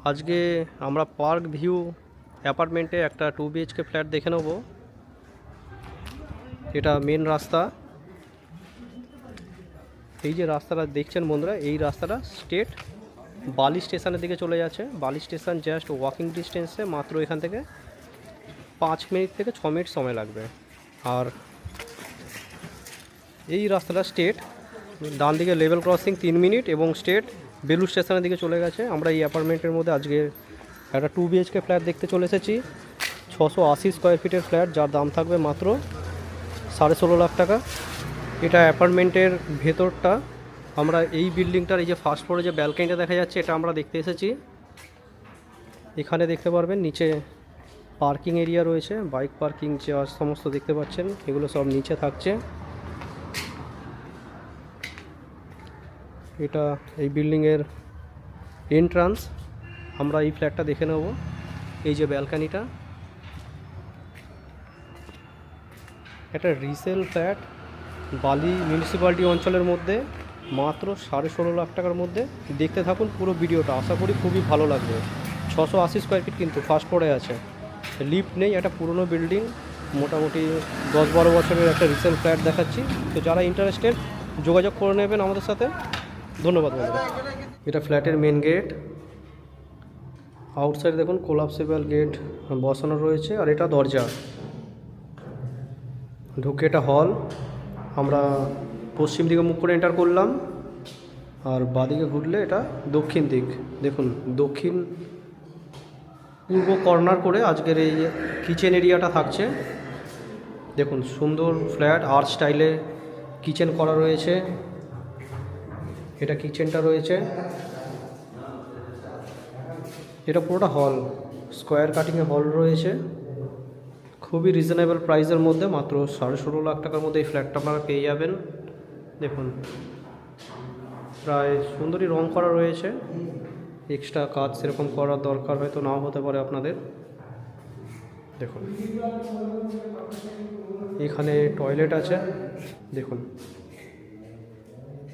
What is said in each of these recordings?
আজকে আমরা park view অ্যাপার্টমেন্টে একটা 2 বিএইচকে ফ্ল্যাট দেখে নেব। এটা মেন রাস্তা। এই যে রাস্তাটা দেখছেন বন্ধুরা, এই রাস্তাটা স্ট্রেট বালি স্টেশনের দিকে চলে যাচ্ছে। বালি স্টেশন জাস্ট ওয়াকিং ডিস্টেন্সে, মাত্র এখান থেকে 5 মিনিট থেকে 6 মিনিট সময় লাগবে। আর এই রাস্তাটা স্ট্রেট ডান দিকে লেভেল ক্রসিং 3 মিনিট এবং স্ট্রেট বেলুড় স্টেশনের দিকে চলে গেছে। আমরা এই অ্যাপার্টমেন্টের মধ্যে আজকে একটা 2 বিএইচকে ফ্ল্যাট দেখতে চলে এসেছি। 680 স্কোয়ার ফিটের ফ্ল্যাট, যার দাম থাকবে মাত্র 16.5 লাখ টাকা। এটা অ্যাপার্টমেন্টের ভেতরটা। আমরা এই বিল্ডিংটার এই যে ফার্স্ট ফ্লোরে যে ব্যালকনিটা দেখা যাচ্ছে, এটা আমরা দেখতে এসেছি। এখানে দেখতে পারবেন নিচে পার্কিং এরিয়া রয়েছে, বাইক পার্কিং চেয়ার সমস্ত দেখতে পাচ্ছেন, এগুলো সব নিচে থাকছে। এটা এই বিল্ডিংয়ের এন্ট্রান্স। আমরা এই ফ্ল্যাটটা দেখে নেব। এই যে ব্যালকনিটা, একটা রিসেল ফ্ল্যাট বালি মিউনিসিপ্যালিটি অঞ্চলের মধ্যে, মাত্র 16.5 লাখ টাকার মধ্যে। দেখতে থাকুন পুরো ভিডিওটা, আশা করি খুবই ভালো লাগবে। 680 স্কোয়ার ফিট কিন্তু ফার্স্ট ফ্লোরে আছে, লিফট নেই। একটা পুরনো বিল্ডিং, মোটামুটি 10-12 বছরের একটা রিসেল ফ্ল্যাট দেখাচ্ছি। তো যারা ইন্টারেস্টেড যোগাযোগ করে নেবেন আমাদের সাথে। ধন্যবাদ বন্ধুরা। এটা ফ্ল্যাটের মেন গেট। আউটসাইড দেখুন কোলাপসেবল গেট বসানো রয়েছে, আর এটা দরজা। ঢুকে এটা হল। আমরা পশ্চিম দিকে মুখ করে এন্টার করলাম, আর বাদিকে ঘুরলে এটা দক্ষিণ দিক। দেখুন দক্ষিণ পূর্ব কর্নার করে আজকের এই কিচেন এরিয়াটা থাকছে। দেখুন সুন্দর ফ্ল্যাট, আর্ট স্টাইলে কিচেন করা রয়েছে। এটা কিচেনটা রয়েছে। এটা পুরোটা হল, স্কোয়ার কাটিংয়ে হল রয়েছে। খুবই রিজনেবল প্রাইসের মধ্যে, মাত্র 16.5 লাখ টাকার মধ্যে এই ফ্ল্যাটটা আপনারা পেয়ে যাবেন। দেখুন প্রায় সুন্দরই রং করা রয়েছে। এক্সট্রা কাজ সেরকম করার দরকার হয়তো নাও হতে পারে আপনাদের। দেখুন এখানে টয়লেট আছে। দেখুন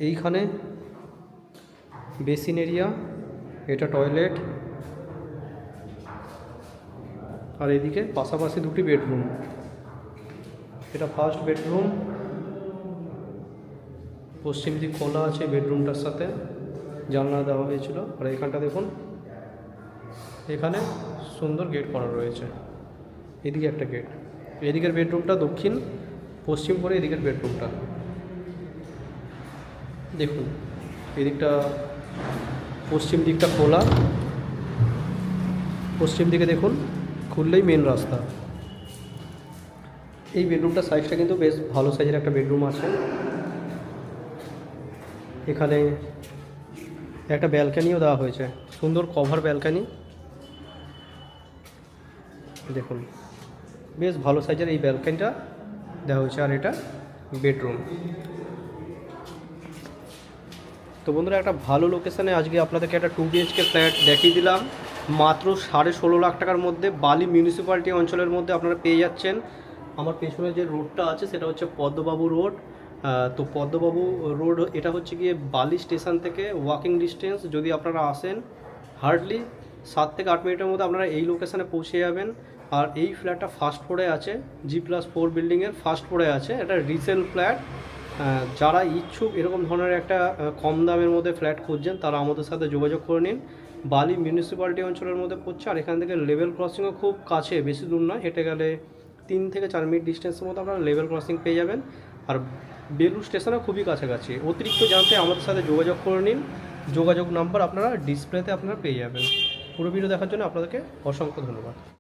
এইখানে বেসিন এরিয়া, এটা টয়লেট, আর এদিকে পাশাপাশি দুটি বেডরুম। এটা ফার্স্ট বেডরুম, পশ্চিম দিক খোলা আছে বেডরুমটার সাথে, জানলা দেওয়া হয়েছিল। আর এখানটা দেখুন, এখানে সুন্দর গেট করা রয়েছে। এদিকে একটা গেট। এদিকের বেডরুমটা দক্ষিণ পশ্চিম করে, এদিকের বেডরুমটা দেখুন। এদিকটা পশ্চিম দিকটা খোলা, পশ্চিম দিকে দেখুন খুললেই মেন রাস্তা। এই বেডরুমটা সাইজটা কিন্তু বেশ ভালো সাইজের একটা বেডরুম আছে। এখানে একটা ব্যালকানিও দেওয়া হয়েছে, সুন্দর কভার ব্যালকানি। দেখুন বেশ ভালো সাইজের এই ব্যালকানিটা দেওয়া হয়েছে, আর এটা বেডরুম। তো বন্ধুরা, একটা ভালো লোকেশানে আজকে আপনাদেরকে একটা 2 বিএইচকে ফ্ল্যাট দেখিয়ে দিলাম। মাত্র 16.5 লাখ টাকার মধ্যে বালি মিউনিসিপ্যালিটি অঞ্চলের মধ্যে আপনারা পেয়ে যাচ্ছেন। আমার পেছনে যে রোডটা আছে সেটা হচ্ছে পদ্মবাবু রোড। তো পদ্মবাবু রোড এটা হচ্ছে গিয়ে বালি স্টেশন থেকে ওয়াকিং ডিস্টেন্স। যদি আপনারা আসেন হার্ডলি 7 থেকে 8 মিনিটের মধ্যে আপনারা এই লোকেশানে পৌঁছে যাবেন। আর এই ফ্ল্যাটটা ফার্স্ট ফ্লোরে আছে, G+4 বিল্ডিংয়ের ফার্স্ট ফ্লোরে আছে। এটা রিসেল ফ্ল্যাট। যারা ইচ্ছুক এরকম ধরনের একটা কম দামের মধ্যে ফ্ল্যাট খুঁজছেন, তারা আমাদের সাথে যোগাযোগ করে নিন। বালি মিউনিসিপ্যালিটি অঞ্চলের মধ্যে পড়ছে, আর এখান থেকে লেভেল ক্রসিংও খুব কাছে, বেশি দূর নয়, হেঁটে গেলে 3 থেকে 4 মিনিট ডিস্টেন্সের মধ্যে আপনারা লেভেল ক্রসিং পেয়ে যাবেন। আর বেলুড় স্টেশনও খুবই কাছাকাছি। অতিরিক্ত জানতে আমাদের সাথে যোগাযোগ করে নিন। যোগাযোগ নাম্বার আপনারা ডিসপ্লেতে আপনারা পেয়ে যাবেন। পুরো ভিডিও দেখার জন্য আপনাদেরকে অসংখ্য ধন্যবাদ।